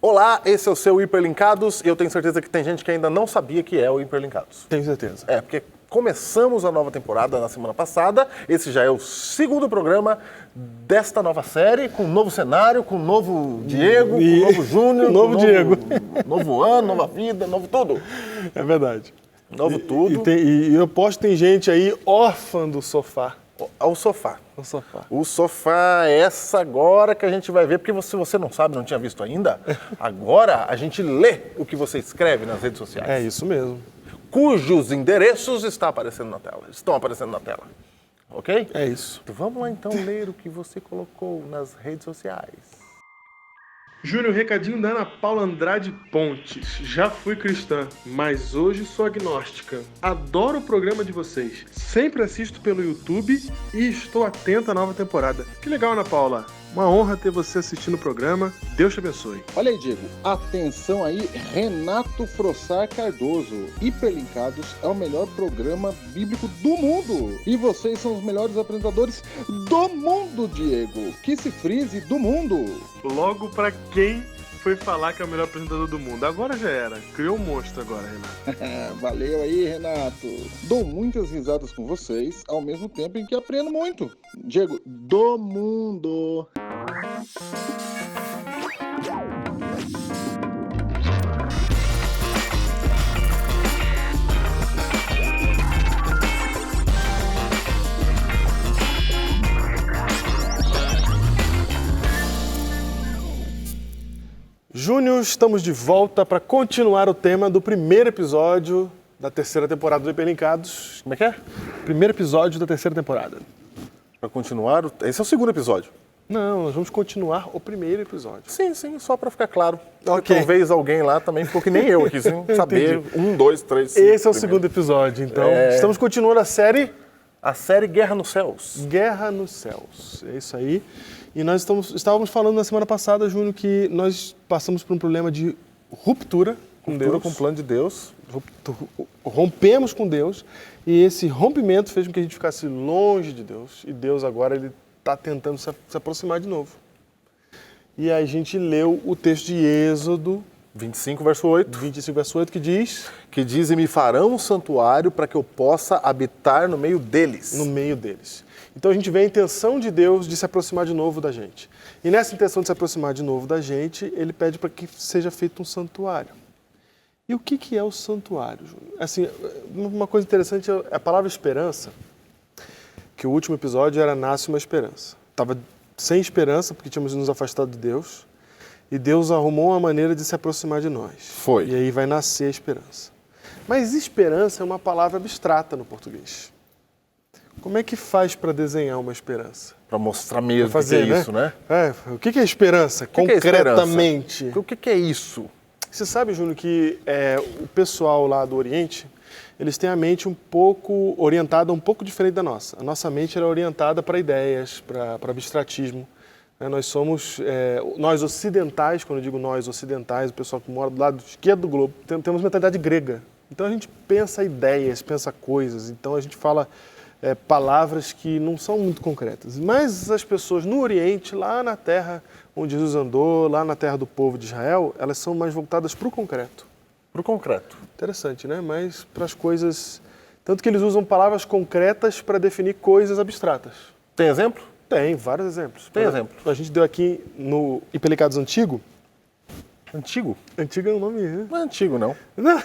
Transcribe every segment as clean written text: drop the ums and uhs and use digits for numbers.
Olá, esse é o seu Hiperlinkados e eu tenho certeza que tem gente que ainda não sabia que é o Hiperlinkados. Tenho certeza. Porque começamos a nova temporada na semana passada, esse já é o segundo programa desta nova série, com um novo cenário, com um novo Diego, com um novo Júnior, novo Diego. Novo ano, nova vida, novo tudo. É verdade. Novo tudo. E eu posto que tem gente aí órfã do sofá. O sofá. O sofá. O sofá é essa agora que a gente vai ver, porque se você não sabe, não tinha visto ainda, agora a gente lê o que você escreve nas redes sociais. É isso mesmo. Cujos endereços estão aparecendo na tela. Ok? É isso. Vamos lá então ler o que você colocou nas redes sociais. Júnior, recadinho da Ana Paula Andrade Pontes. Já fui cristã, mas hoje sou agnóstica. Adoro o programa de vocês. Sempre assisto pelo YouTube e estou atenta à nova temporada. Que legal, Ana Paula. Uma honra ter você assistindo o programa. Deus te abençoe. Olha aí, Diego. Atenção aí, Renato Frossar Cardoso. Hiperlinkados é o melhor programa bíblico do mundo. E vocês são os melhores apresentadores do mundo, Diego. Que se frise do mundo. Logo pra quem foi falar que é o melhor apresentador do mundo. Agora já era. Criou um monstro agora, Renato. Valeu aí, Renato. Dou muitas risadas com vocês, ao mesmo tempo em que aprendo muito. Diego, do mundo. Júnior, estamos de volta para continuar o tema do primeiro episódio da terceira temporada do Hiperlinkados. Como é que é? Primeiro episódio da terceira temporada. Para continuar, esse é o segundo episódio. Não, nós vamos continuar o primeiro episódio. Sim, só para ficar claro. Ok. Talvez alguém lá também ficou que nem eu aqui, sem saber. 1, 2, 3, 5. Esse é o segundo episódio, então. Estamos continuando a série Guerra nos Céus. Guerra nos Céus. É isso aí. E nós estávamos falando na semana passada, Júnior, que nós passamos por um problema de ruptura com Deus. Com o plano de Deus. Rompemos com Deus e esse rompimento fez com que a gente ficasse longe de Deus. E Deus agora ele está tentando se aproximar de novo. E a gente leu o texto de Êxodo 25, verso 8. 25, verso 8, que diz... Que diz, e me farão um santuário para que eu possa habitar no meio deles. No meio deles. Então a gente vê a intenção de Deus de se aproximar de novo da gente. E nessa intenção de se aproximar de novo da gente, ele pede para que seja feito um santuário. E o que é o santuário, Júnior? Assim, uma coisa interessante é a palavra esperança, que o último episódio era Nasce uma Esperança. Estava sem esperança, porque tínhamos nos afastado de Deus, e Deus arrumou uma maneira de se aproximar de nós. Foi. E aí vai nascer a esperança. Mas esperança é uma palavra abstrata no português. Como é que faz para desenhar uma esperança? Para mostrar mesmo pra fazer, o que é isso, né? O que é esperança, concretamente? O que é isso? Você sabe, Júnior, que o pessoal lá do Oriente, eles têm a mente um pouco orientada, um pouco diferente da nossa. A nossa mente era orientada para ideias, para abstratismo. Nós somos, nós ocidentais, quando eu digo nós ocidentais, o pessoal que mora do lado esquerdo do globo, temos mentalidade grega. Então a gente pensa ideias, pensa coisas, então a gente fala palavras que não são muito concretas. Mas as pessoas no Oriente, lá na terra onde Jesus andou, lá na terra do povo de Israel, elas são mais voltadas para o concreto. Para o concreto. Interessante, né? Mas para as coisas... Tanto que eles usam palavras concretas para definir coisas abstratas. Tem exemplo? Tem, vários exemplos. Tem exemplo. A gente deu aqui no Hiperlinkados Antigo. Antigo? Antigo é um nome, né? Não é antigo, não. Não.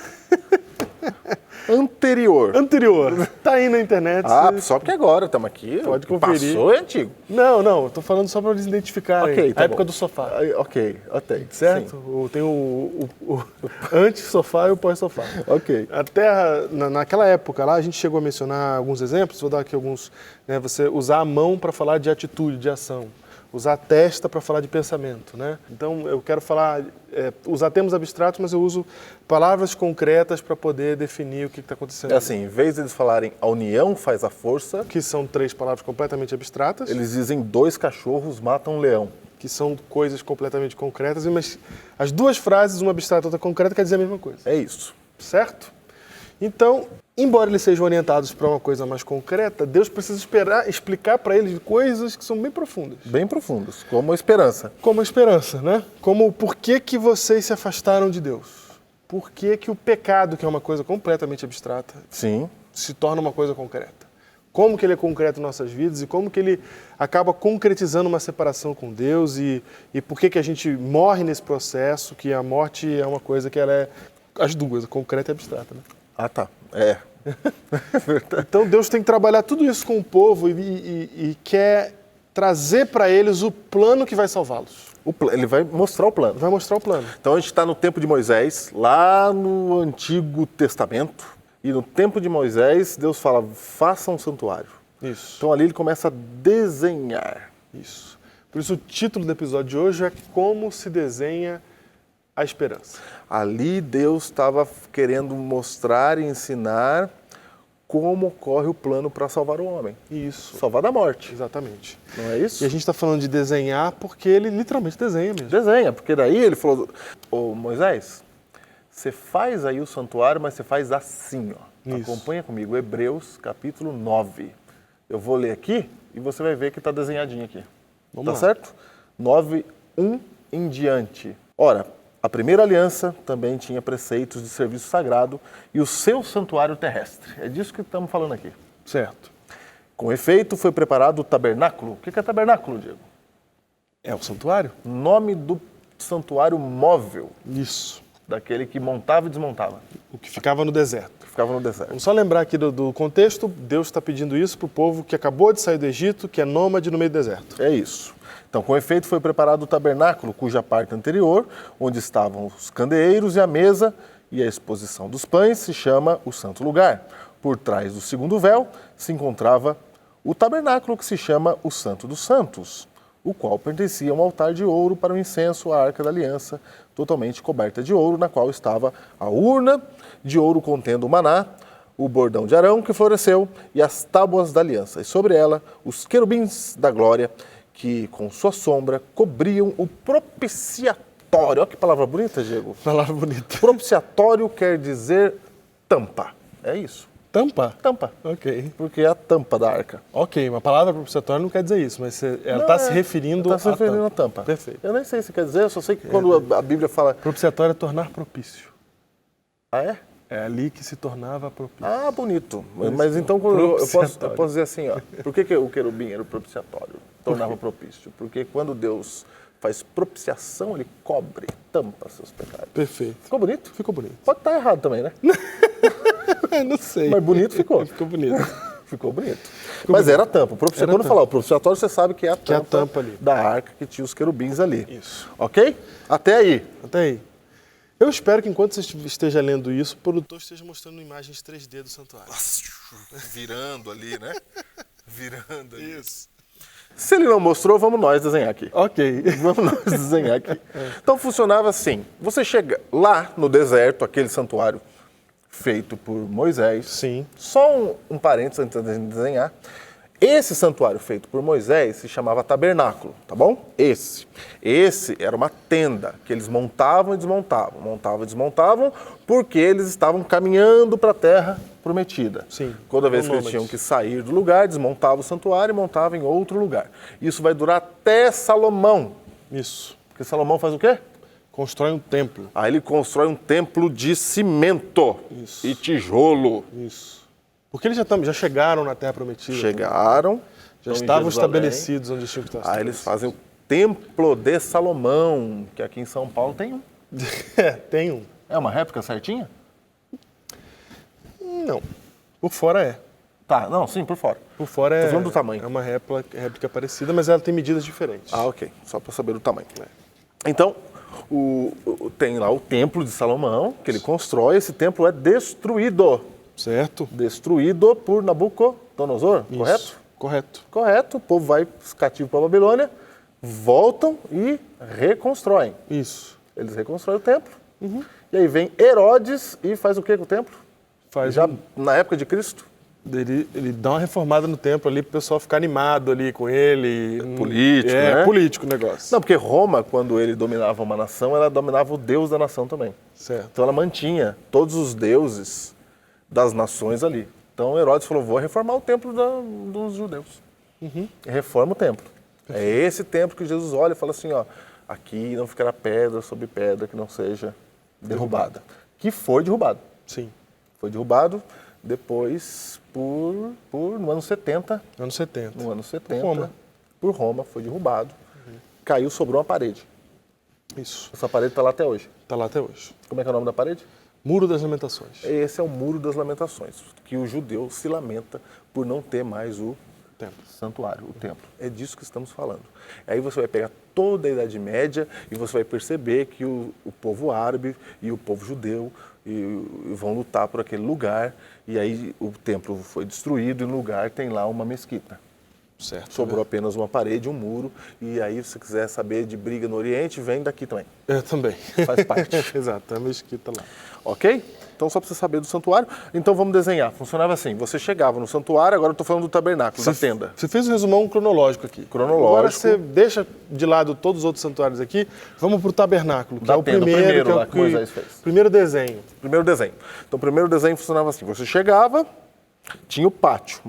Anterior. Tá aí na internet. Só porque agora estamos aqui. Pode conferir. Passou é antigo. Não, eu tô falando só para eles identificarem. Ok, tá a época bom. do sofá. Ok. Certo? Sim. Tem o antes-sofá e o pós-sofá. Ok. A terra, naquela época lá, a gente chegou a mencionar alguns exemplos, vou dar aqui alguns, né? Você usar a mão para falar de atitude, de ação. Usar a testa para falar de pensamento, né? Então, eu quero falar, usar termos abstratos, mas eu uso palavras concretas para poder definir o que está acontecendo. É assim, em vez de eles falarem a união faz a força, Que são 3 palavras completamente abstratas. eles dizem 2 cachorros matam um leão. Que são coisas completamente concretas, mas as duas frases, uma abstrata e outra concreta, quer dizer a mesma coisa. É isso. Certo? Então, embora eles sejam orientados para uma coisa mais concreta, Deus precisa explicar para eles coisas que são bem profundas. Bem profundos, como a esperança. Como a esperança, né? Como por que vocês se afastaram de Deus? Por que o pecado, que é uma coisa completamente abstrata, Sim. se torna uma coisa concreta? Como que ele é concreto em nossas vidas e como que ele acaba concretizando uma separação com Deus e por que a gente morre nesse processo, que a morte é uma coisa que ela é as duas, concreta e abstrata, né? Ah, tá. É. Então Deus tem que trabalhar tudo isso com o povo e quer trazer para eles o plano que vai salvá-los. Ele vai mostrar o plano. Vai mostrar o plano. Então a gente está no tempo de Moisés, lá no Antigo Testamento. E no tempo de Moisés, Deus fala, faça um santuário. Isso. Então ali ele começa a desenhar. Isso. Por isso o título do episódio de hoje é Como se desenha a esperança. Ali Deus estava querendo mostrar e ensinar como ocorre o plano para salvar o homem. Isso. Salvar da morte. Exatamente. Não é isso? E a gente está falando de desenhar porque ele literalmente desenha mesmo. Desenha, porque daí ele falou, ô Moisés, você faz aí o santuário, mas você faz assim, ó. Isso. Acompanha comigo, Hebreus capítulo 9. Eu vou ler aqui e você vai ver que está desenhadinho aqui. Vamos Tá lá. certo? 9, 1 em diante. Ora, a primeira aliança também tinha preceitos de serviço sagrado e o seu santuário terrestre. É disso que estamos falando aqui. Certo. Com efeito, foi preparado o tabernáculo. O que é tabernáculo, Diego? É o santuário? Nome do santuário móvel, Isso. daquele que montava e desmontava, O que ficava no deserto. que ficava no deserto. Vamos só lembrar aqui do contexto. Deus está pedindo isso para o povo que acabou de sair do Egito, que é nômade no meio do deserto. É isso. Então, com efeito, foi preparado o tabernáculo, cuja parte anterior, onde estavam os candeeiros e a mesa e a exposição dos pães, se chama o Santo Lugar. Por trás do segundo véu se encontrava o tabernáculo, que se chama o Santo dos Santos, o qual pertencia a um altar de ouro para o incenso, a Arca da Aliança, totalmente coberta de ouro, na qual estava a urna de ouro contendo o maná, o bordão de Arão que floresceu e as tábuas da aliança, e sobre ela os querubins da glória, que com sua sombra cobriam o propiciatório. Olha que palavra bonita, Diego. Palavra bonita. Propiciatório quer dizer tampa. É isso. Tampa? Tampa. Ok. Porque é a tampa da arca. Ok, uma palavra propiciatória não quer dizer isso, mas ela está se referindo Está se referindo à tampa. Perfeito. Eu nem sei se quer dizer, eu só sei que quando a Bíblia fala... Propiciatório é tornar propício. Ah, é? É ali que se tornava propício. Ah, bonito. Mas então eu posso Propiciatório. dizer assim, ó. Por que o querubim era o propiciatório? Tornava propício. Porque quando Deus faz propiciação, ele cobre, tampa seus pecados. Perfeito. Ficou bonito? Ficou bonito. Pode estar errado também, né? Não sei. Mas bonito ficou. Ficou bonito. Ficou bonito. Mas era a tampa. Quando falar o propiciatório, você sabe que é a tampa, Que é a tampa ali. da arca que tinha os querubins ali. Isso. Ok? Até aí. Até aí. Eu espero que enquanto você esteja lendo isso, o produtor esteja mostrando imagens 3D do santuário. Virando ali, né? Virando ali. Isso. Se ele não mostrou, vamos nós desenhar aqui. Ok. Vamos nós desenhar aqui. Então funcionava assim. Você chega lá no deserto, aquele santuário feito por Moisés. Sim. Só um parênteses antes de desenhar. Esse santuário feito por Moisés se chamava tabernáculo, tá bom? Esse era uma tenda que eles montavam e desmontavam, porque eles estavam caminhando para a terra prometida. Sim. Toda vez que eles Nômades. tinham que sair do lugar, desmontavam o santuário e montavam em outro lugar. Isso vai durar até Salomão. Isso. Porque Salomão faz o quê? Constrói um templo. Aí ele constrói um templo de cimento Isso. e tijolo. Isso. Porque eles já chegaram na Terra Prometida. Chegaram, Já estão em estavam Jerusalém. estabelecidos onde tinham que estar. Aí eles fazem o Templo de Salomão, que aqui em São Paulo tem um. Tem um. É uma réplica certinha? Não. Por fora é. Tá, não, sim, por fora. Por fora é. Tô falando do tamanho. É uma réplica parecida, mas ela tem medidas diferentes. Ah, ok. Só para saber o tamanho. Então, tem lá o Templo de Salomão, que ele constrói. Esse templo é destruído. Certo? Destruído por Nabucodonosor, Isso. correto? Correto. Correto. O povo vai cativo para a Babilônia, voltam e reconstroem. Isso. Eles reconstroem o templo. E aí vem Herodes e faz o que com o templo? Faz Já na época de Cristo? Ele dá uma reformada no templo ali para o pessoal ficar animado ali com ele. Político, é, né? político o negócio. Não, porque Roma, quando ele dominava uma nação, ela dominava o deus da nação também. Certo. Então ela mantinha todos os deuses das nações ali. Então Herodes falou, vou reformar o templo dos judeus. E reforma o templo. É esse templo que Jesus olha e fala assim, ó, aqui não ficará pedra sobre pedra que não seja derrubada. Que foi derrubado. Sim. Foi derrubado depois no ano 70. Anos 70. No ano 70. Roma. Por Roma, foi derrubado. Caiu, sobrou uma parede. Isso. Essa parede está lá até hoje. Está lá até hoje. Como é que é o nome da parede? Muro das Lamentações. Esse é o Muro das Lamentações, que o judeu se lamenta por não ter mais o Templo. santuário, o templo. É disso que estamos falando. Aí você vai pegar toda a Idade Média e você vai perceber que o povo árabe e o povo judeu vão lutar por aquele lugar, e aí o templo foi destruído e no lugar tem lá uma mesquita. Certo. Sobrou apenas uma parede, um muro, e aí se você quiser saber de briga no Oriente, vem daqui também. Eu também. Faz parte. Exato, é a mesquita lá. Ok? Então só para você saber do santuário. Então vamos desenhar. Funcionava assim, você chegava no santuário, agora eu estou falando do tabernáculo, da tenda. Você fez um resumão cronológico aqui. Cronológico. Agora você deixa de lado todos os outros santuários aqui, vamos para o tabernáculo, que Da é o tenda, primeiro que, é lá o que Moisés fez. Primeiro desenho. Primeiro desenho. Então o primeiro desenho funcionava assim, você chegava, tinha o pátio,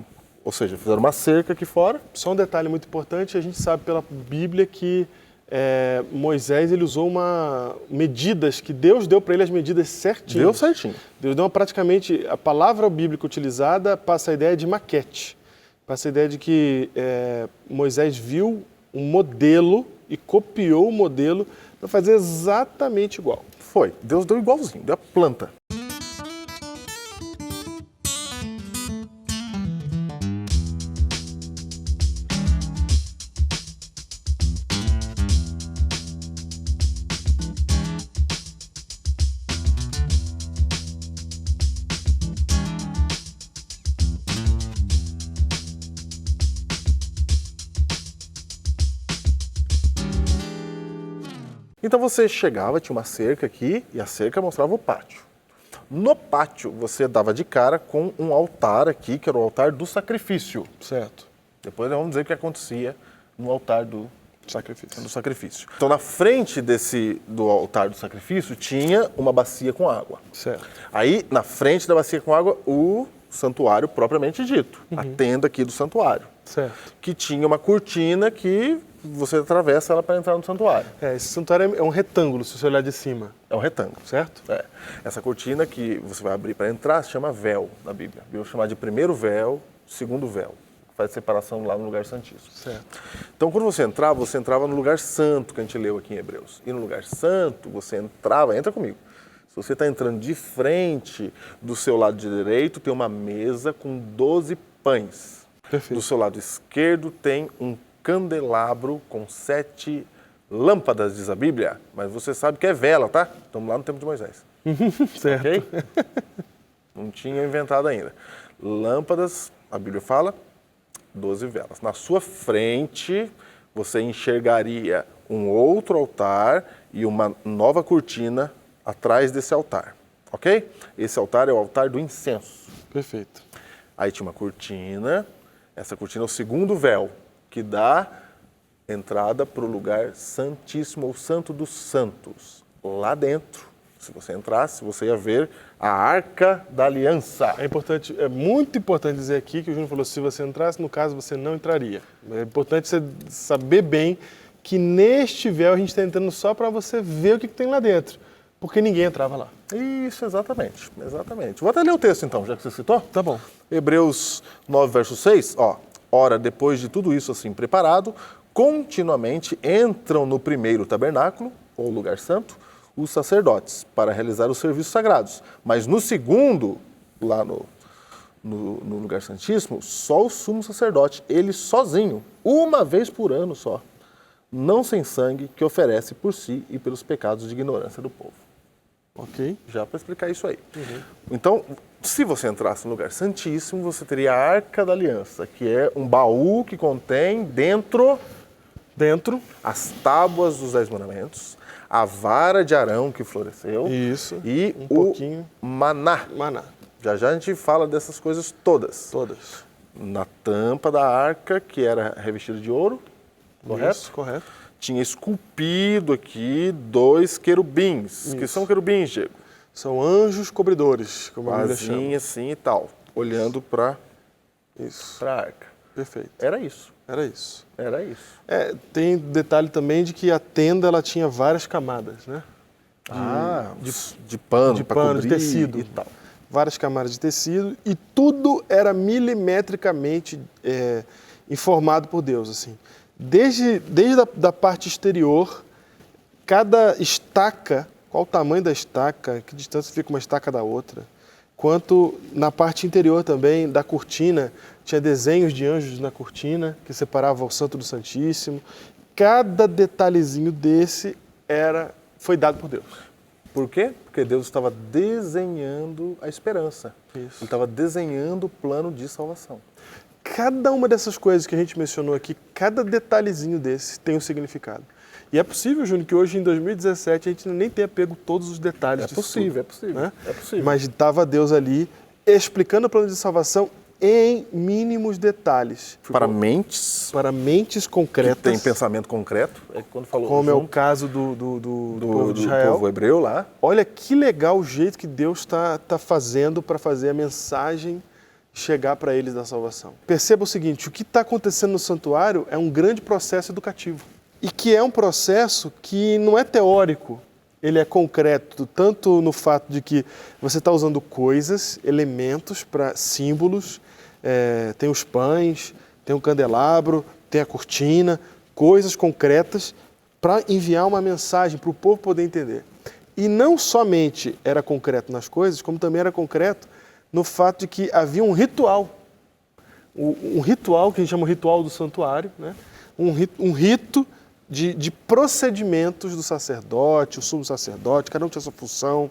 ou seja, fizeram uma cerca aqui fora. Só um detalhe muito importante, a gente sabe pela Bíblia que Moisés ele usou medidas, que Deus deu para ele as medidas certinhas. Deu certinho. Deus deu praticamente, a palavra bíblica utilizada passa a ideia de maquete, passa a ideia de que Moisés viu um modelo e copiou o modelo para fazer exatamente igual. Foi. Deus deu igualzinho, deu a planta. Então você chegava, tinha uma cerca aqui, e a cerca mostrava o pátio. No pátio, você dava de cara com um altar aqui, que era o altar do sacrifício. Certo. Depois nós vamos dizer o que acontecia no altar do Sacrifício. sacrifício. Então, na frente do altar do sacrifício, tinha uma bacia com água. Certo. Aí, na frente da bacia com água, o santuário propriamente dito. A tenda aqui do santuário. Certo. Que tinha uma cortina que você atravessa ela para entrar no santuário. Esse santuário é um retângulo, se você olhar de cima. É um retângulo. Certo? É. Essa cortina que você vai abrir para entrar se chama véu na Bíblia. Eu vou chamar de primeiro véu, segundo véu. Faz separação lá no lugar santíssimo. Certo. Então, quando você entrava no lugar santo, que a gente leu aqui em Hebreus. E no lugar santo, você entra comigo. Se você está entrando de frente, do seu lado direito tem uma mesa com 12 pães. Perfeito. Do seu lado esquerdo tem um candelabro com 7 lâmpadas, diz a Bíblia. Mas você sabe que é vela, tá? Estamos lá no tempo de Moisés. Certo. Ok? Não tinha inventado ainda. Lâmpadas, a Bíblia fala, 12 velas. Na sua frente, você enxergaria um outro altar e uma nova cortina atrás desse altar. Ok? Esse altar é o altar do incenso. Perfeito. Aí tinha uma cortina. Essa cortina é o segundo véu, que dá entrada para o lugar santíssimo, ou santo dos santos. Lá dentro, se você entrasse, você ia ver a Arca da Aliança. É muito importante dizer aqui que o Júnior falou, se você entrasse, no caso, você não entraria. É importante você saber bem que neste véu a gente está entrando só para você ver o que tem lá dentro, porque ninguém entrava lá. Isso, exatamente. Vou até ler o texto então, já que você citou. Tá bom. Hebreus 9, verso 6, ora, depois de tudo isso assim preparado, continuamente entram no primeiro tabernáculo, ou lugar santo, os sacerdotes, para realizar os serviços sagrados. Mas no segundo, lá no lugar santíssimo, só o sumo sacerdote, ele sozinho, uma vez por ano só, não sem sangue, que oferece por si e pelos pecados de ignorância do povo. Ok. Já para explicar isso aí. Então, se você entrasse no lugar santíssimo, você teria a Arca da Aliança, que é um baú que contém dentro as tábuas dos 10 mandamentos, a vara de Arão que floresceu. Isso. E um o pouquinho. maná. Maná. Já a gente fala dessas coisas todas. Todas. Na tampa da arca, que era revestida de ouro, correto? Isso, correto. Tinha esculpido aqui 2 querubins. Isso. Que são querubins, Diego? São anjos cobridores, como a Bíblia chama. Asinha assim e tal, olhando para Isso, a arca. perfeito. Era isso. Era isso. Era isso. Tem detalhe também de que a tenda ela tinha várias camadas, né? De pano, de pra pano, de cobrir tecido. e tal. Várias camadas de tecido e tudo era milimetricamente informado por Deus, assim. Desde da parte exterior, cada estaca, qual o tamanho da estaca, que distância fica uma estaca da outra, quanto na parte interior também da cortina, tinha desenhos de anjos na cortina que separavam o Santo do Santíssimo. Cada detalhezinho desse foi dado por Deus. Por quê? Porque Deus estava desenhando a esperança. Isso. Ele estava desenhando o plano de salvação. Cada uma dessas coisas que a gente mencionou aqui, cada detalhezinho desse tem um significado. E é possível, Júnior, que hoje, em 2017, a gente nem tenha pego todos os detalhes disso tudo, É possível. né? É possível. Mas estava Deus ali explicando o plano de salvação em mínimos detalhes. Para mentes que concretas. têm pensamento concreto, quando falou Como é o junto caso do povo de Israel. povo hebreu lá. Olha que legal o jeito que Deus está fazendo para fazer a mensagem chegar para eles da salvação. Perceba o seguinte, o que está acontecendo no santuário é um grande processo educativo. E que é um processo que não é teórico, ele é concreto, tanto no fato de que você está usando coisas, elementos, para símbolos, tem os pães, tem o candelabro, tem a cortina, coisas concretas para enviar uma mensagem para o povo poder entender. E não somente era concreto nas coisas, como também era concreto no fato de que havia um ritual. Um ritual que a gente chama de ritual do santuário, né? Um rito de procedimentos do sacerdote, o sumo sacerdote, cada um tinha sua função.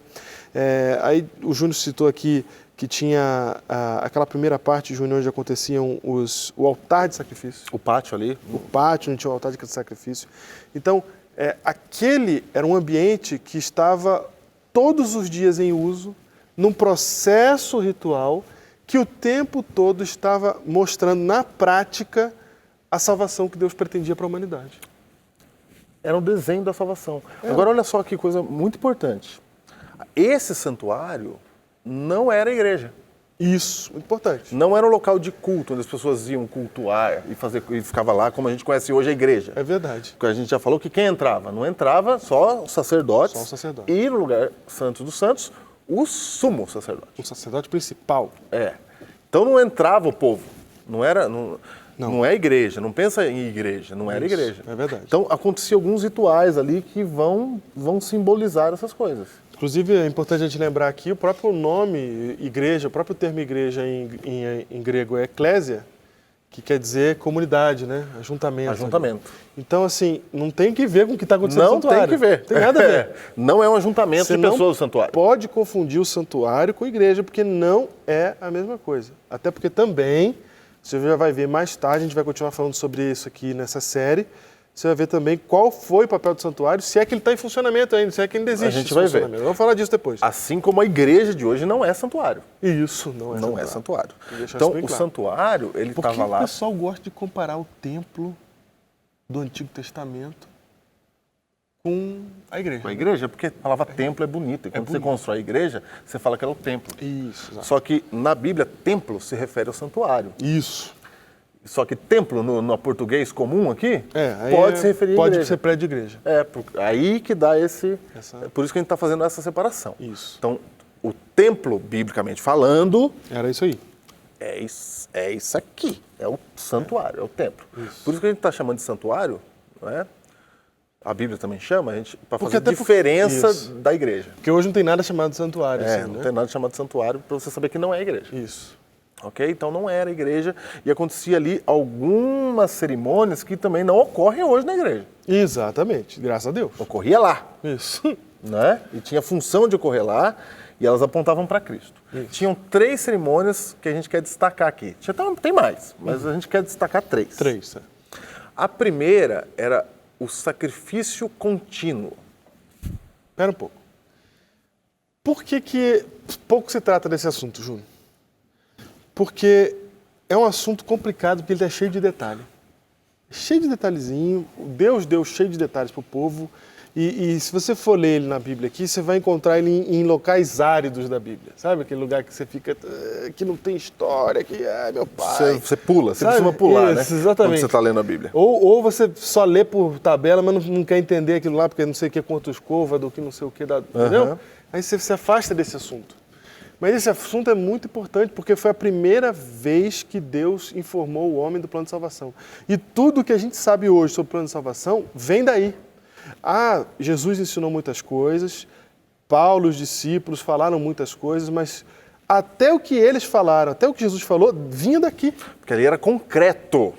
Aí o Júnior citou aqui que tinha aquela primeira parte, Júnior, onde aconteciam o altar de sacrifício. O pátio ali. O pátio, onde tinha o altar de sacrifício. Então, aquele era um ambiente que estava todos os dias em uso, num processo ritual que o tempo todo estava mostrando na prática a salvação que Deus pretendia para a humanidade. Era um desenho da salvação. Agora, olha só que coisa muito importante. Esse santuário não era a igreja. Isso, muito importante. Não era um local de culto, onde as pessoas iam cultuar e ficava lá, como a gente conhece hoje a igreja. É verdade. Porque a gente já falou que quem entrava? Não entrava só os sacerdotes. Só o sacerdote. E no lugar santo dos santos, o sumo sacerdote. O sacerdote principal. Então não entrava o povo. Não é igreja. Não pensa em igreja. Não era igreja. É verdade. Então acontecia alguns rituais ali que vão simbolizar essas coisas. Inclusive, é importante a gente lembrar aqui, o próprio nome igreja, o próprio termo igreja em grego é eclésia, que quer dizer comunidade, né? Ajuntamento. Ajuntamento. Ali. Então, assim, não tem que ver com o que está acontecendo no santuário. Não tem que ver. Tem nada a ver. Não é um ajuntamento Você de pessoas do santuário. Pode confundir o santuário com a igreja, porque não é a mesma coisa. Até porque também, você já vai ver mais tarde, a gente vai continuar falando sobre isso aqui nessa série, você vai ver também qual foi o papel do santuário, se é que ele está em funcionamento ainda, se é que ainda existe. A gente vai ver. Vamos falar disso depois. Assim como a igreja de hoje não é santuário. Isso, não é Não santuário. é santuário. Deixar Então, isso bem o claro. santuário, ele Por que estava o lá... pessoal gosta de comparar o templo do Antigo Testamento com a igreja? Com a igreja, porque a palavra templo é bonita. E quando você constrói a igreja, você fala que ela é o templo. Isso, exato. Só que na Bíblia, templo se refere ao santuário. Isso. Só que templo, no português comum aqui, Aí pode se referir à pode igreja. ser prédio de igreja. Aí que dá esse... Essa- É por isso que a gente está fazendo essa separação. Isso. Então, o templo, biblicamente falando, Era isso aí. é isso aqui. É o santuário, é o templo. Isso. Por isso que a gente está chamando de santuário, não é? A Bíblia também chama, para fazer até diferença isso. da igreja. Porque hoje não tem nada chamado de santuário, assim, Não né? tem nada chamado de santuário para você saber que não é igreja. Isso. Ok? Então não era igreja e acontecia ali algumas cerimônias que também não ocorrem hoje na igreja. Exatamente, graças a Deus. Ocorria lá, Isso. né? E tinha função de ocorrer lá e elas apontavam para Cristo. Tinham 3 cerimônias que a gente quer destacar aqui. Tem mais, mas a gente quer destacar 3. 3. A primeira era o sacrifício contínuo. Espera um pouco. Por que pouco se trata desse assunto, Júnior? Porque é um assunto complicado, porque ele é cheio de detalhe. Cheio de detalhezinho. Deus deu cheio de detalhes para o povo. E se você for ler ele na Bíblia aqui, você vai encontrar ele em locais áridos da Bíblia. Sabe aquele lugar que você fica, que não tem história, que, meu pai... Você pula, você Sabe? costuma pular, Isso, né? exatamente. Quando você está lendo a Bíblia. Ou você só lê por tabela, mas não quer entender aquilo lá, porque não sei o que é quantos côvados, que não sei o que, entendeu? Aí você se afasta desse assunto. Mas esse assunto é muito importante porque foi a primeira vez que Deus informou o homem do plano de salvação. E tudo que a gente sabe hoje sobre o plano de salvação vem daí. Jesus ensinou muitas coisas, Paulo, os discípulos falaram muitas coisas, mas até o que eles falaram, até o que Jesus falou, vinha daqui. Porque ali era concreto,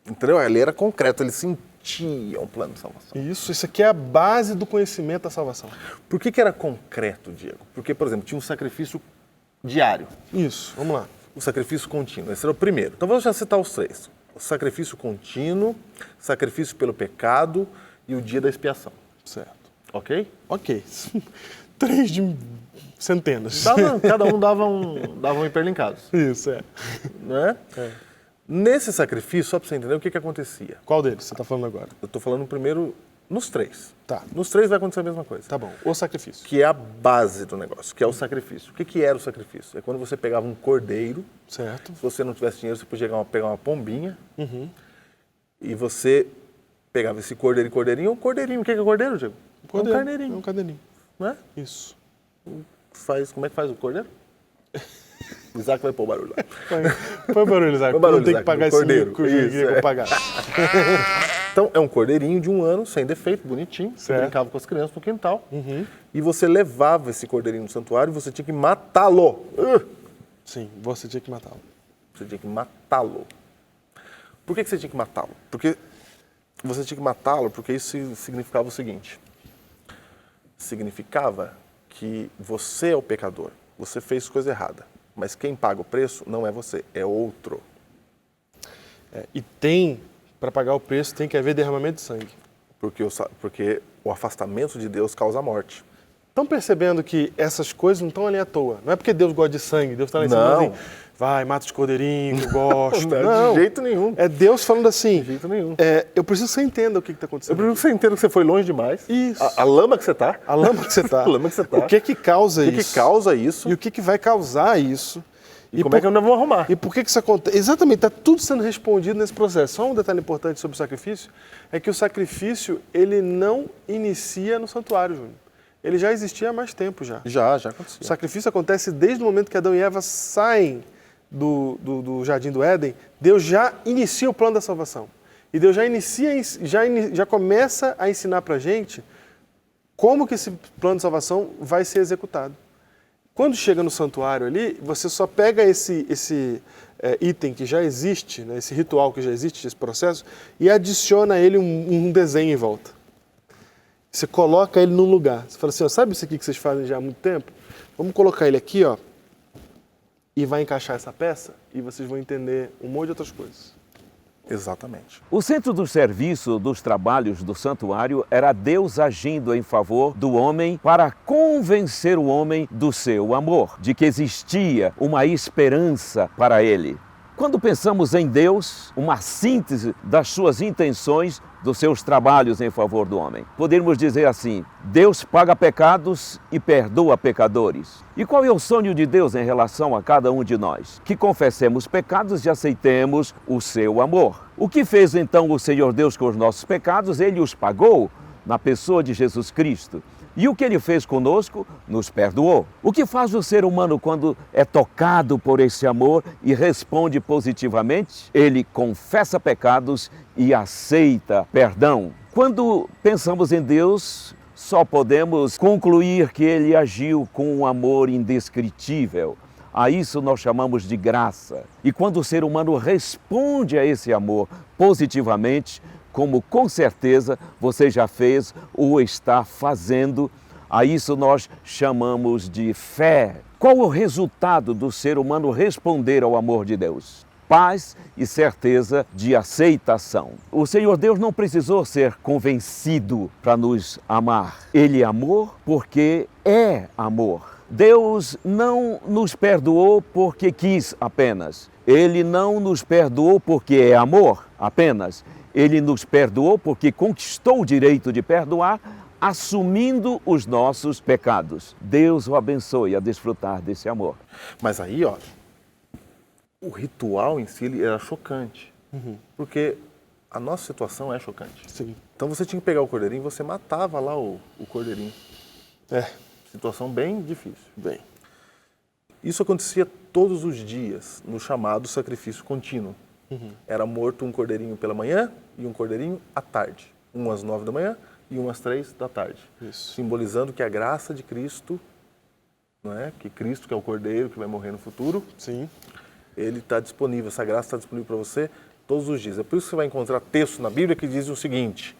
entendeu? Ali era concreto, eles sentiam o plano de salvação. Isso aqui é a base do conhecimento da salvação. Por que era concreto, Diego? Porque, por exemplo, tinha um sacrifício diário. Isso, vamos lá. O sacrifício contínuo, esse era o primeiro. Então vamos já citar os três. O sacrifício contínuo, sacrifício pelo pecado e o dia da expiação. Certo. Ok? Ok. 3 de centenas. Cada um dava um hiperlinkado. Isso, Né? Nesse sacrifício, só para você entender o que acontecia. Qual deles você está falando agora? Eu estou falando primeiro nos três. Tá. Nos três vai acontecer a mesma coisa. Tá bom. O sacrifício. Que é a base do negócio, que é o sacrifício. O que era o sacrifício? É quando você pegava um cordeiro. Certo. Se você não tivesse dinheiro, você podia pegar uma pombinha. E você pegava esse cordeirinho. Um cordeirinho. O que é cordeiro, Diego? É um carneirinho. É um carneirinho. Não é? Isso. Como é que faz o cordeiro? O Isaac vai pôr o barulho lá. Põe barulho, Isaac. Não tem que pagar esse cordeiro. mico que eu queria pagar. Então, é um cordeirinho de 1 ano, sem defeito, bonitinho. Você Certo. brincava com as crianças no quintal. E você levava esse cordeirinho no santuário e você tinha que matá-lo. Sim, você tinha que matá-lo. Você tinha que matá-lo. Por que você tinha que matá-lo? Porque você tinha que matá-lo porque isso significava o seguinte. Significava que você é o pecador. Você fez coisa errada. Mas quem paga o preço não é você, é outro. Para pagar o preço, tem que haver derramamento de sangue. Porque o afastamento de Deus causa a morte. Estão percebendo que essas coisas não estão ali à toa? Não é porque Deus gosta de sangue, Deus está lá em cima assim, vai, mata os cordeirinhos, que eu gosto. Não, de jeito nenhum. É Deus falando assim, De jeito nenhum. Eu preciso que você entenda o que está acontecendo. Eu preciso que você entenda que você foi longe demais. Isso. A lama que você está. A lama que você está. A lama que você está. O que causa isso? O que causa isso? E o que vai causar isso? E como é que eu não vou arrumar? E por que isso acontece? Exatamente, está tudo sendo respondido nesse processo. Só um detalhe importante sobre o sacrifício, é que o sacrifício, ele não inicia no santuário, Júnior. Ele já existia há mais tempo já. Já aconteceu. O sacrifício acontece desde o momento que Adão e Eva saem do Jardim do Éden. Deus já inicia o plano da salvação. E Deus já começa a ensinar para a gente como que esse plano de salvação vai ser executado. Quando chega no santuário ali, você só pega esse item que já existe, né, esse ritual que já existe, esse processo, e adiciona a ele um desenho em volta. Você coloca ele num lugar. Você fala assim, sabe isso aqui que vocês fazem já há muito tempo? Vamos colocar ele aqui, e vai encaixar essa peça, e vocês vão entender um monte de outras coisas. Exatamente. O centro do serviço dos trabalhos do santuário era Deus agindo em favor do homem para convencer o homem do seu amor, de que existia uma esperança para ele. Quando pensamos em Deus, uma síntese das suas intenções, dos seus trabalhos em favor do homem. Podemos dizer assim, Deus paga pecados e perdoa pecadores. E qual é o sonho de Deus em relação a cada um de nós? Que confessemos pecados e aceitemos o seu amor. O que fez então o Senhor Deus com os nossos pecados? Ele os pagou na pessoa de Jesus Cristo. E o que Ele fez conosco? Nos perdoou. O que faz o ser humano quando é tocado por esse amor e responde positivamente? Ele confessa pecados e aceita perdão. Quando pensamos em Deus, só podemos concluir que Ele agiu com um amor indescritível. A isso nós chamamos de graça. E quando o ser humano responde a esse amor positivamente, como com certeza você já fez ou está fazendo, a isso nós chamamos de fé. Qual o resultado do ser humano responder ao amor de Deus? Paz e certeza de aceitação. O Senhor Deus não precisou ser convencido para nos amar. Ele amou porque é amor. Deus não nos perdoou porque quis apenas. Ele não nos perdoou porque é amor apenas. Ele nos perdoou porque conquistou o direito de perdoar assumindo os nossos pecados. Deus o abençoe a desfrutar desse amor. Mas aí, ó, o ritual em si ele era chocante. Porque a nossa situação é chocante. Sim. Então você tinha que pegar o cordeirinho e você matava lá o cordeirinho. Situação bem difícil. Bem. Isso acontecia todos os dias no chamado sacrifício contínuo. Era morto um cordeirinho pela manhã e um cordeirinho à tarde. Um às 9 da manhã e um às 3 da tarde. Isso. Simbolizando que a graça de Cristo, não é? Que Cristo, que é o cordeiro que vai morrer no futuro, Sim. ele está disponível, essa graça está disponível para você todos os dias. É por isso que você vai encontrar texto na Bíblia que diz o seguinte: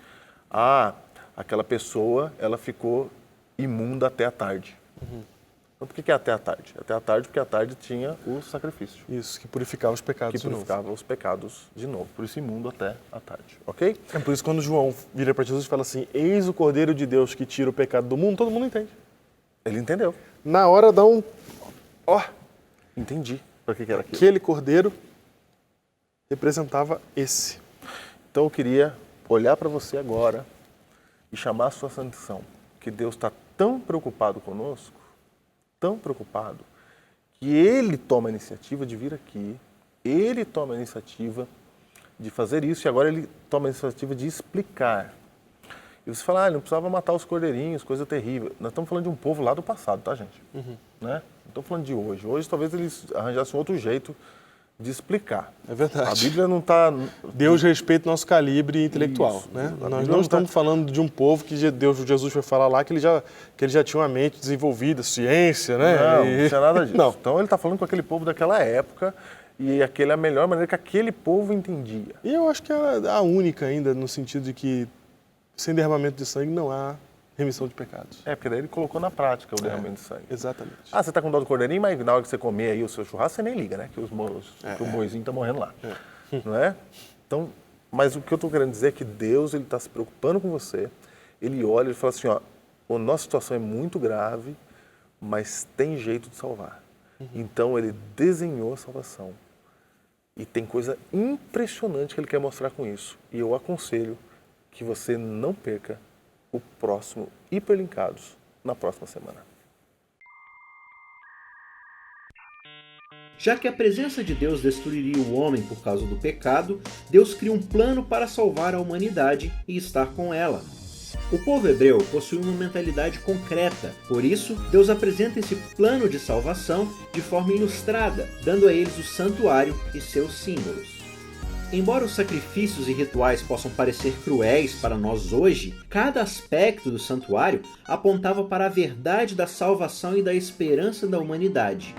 aquela pessoa, ela ficou imunda até a tarde. Então por que é até a tarde? Até a tarde porque a tarde tinha o sacrifício. Isso, que purificava os pecados Que de novo. purificava os pecados de novo. Por isso imundo até a tarde, ok? É por isso que quando João vira para Jesus e fala assim, eis o Cordeiro de Deus que tira o pecado do mundo, todo mundo entende. Ele entendeu. Na hora dá um... Entendi para que era aquilo. Aquele Cordeiro representava esse. Então eu queria olhar para você agora e chamar a sua atenção, que Deus está tão preocupado conosco, tão preocupado, que Ele toma a iniciativa de vir aqui, Ele toma a iniciativa de fazer isso e agora Ele toma a iniciativa de explicar. E você fala, não precisava matar os cordeirinhos, coisa terrível. Nós estamos falando de um povo lá do passado, tá, gente? Né? Não estamos falando de hoje. Hoje talvez eles arranjassem outro jeito de explicar. É verdade. A Bíblia não está... Deus respeita o nosso calibre intelectual. Isso, Né? a Nós Bíblia não não estamos falando de um povo que Jesus foi falar lá que ele já tinha uma mente desenvolvida, ciência, né? Não tinha nada disso. Não. Então ele está falando com aquele povo daquela época e aquele é a melhor maneira que aquele povo entendia. E eu acho que é a única ainda, no sentido de que sem derramamento de sangue não há remissão de pecados. Porque daí ele colocou na prática o derramamento de sangue. Exatamente. Você está com dó do cordeirinho, mas na hora que você comer aí o seu churrasco, você nem liga, né? Que o boizinho está morrendo lá. Não é? Então, mas o que eu estou querendo dizer é que Deus está se preocupando com você. Ele olha e fala assim, a nossa situação é muito grave, mas tem jeito de salvar. Então ele desenhou a salvação. E tem coisa impressionante que ele quer mostrar com isso. E eu aconselho que você não perca o próximo Hiperlinkados na próxima semana. Já que a presença de Deus destruiria o homem por causa do pecado, Deus cria um plano para salvar a humanidade e estar com ela. O povo hebreu possui uma mentalidade concreta, por isso Deus apresenta esse plano de salvação de forma ilustrada, dando a eles o santuário e seus símbolos. Embora os sacrifícios e rituais possam parecer cruéis para nós hoje, cada aspecto do santuário apontava para a verdade da salvação e da esperança da humanidade.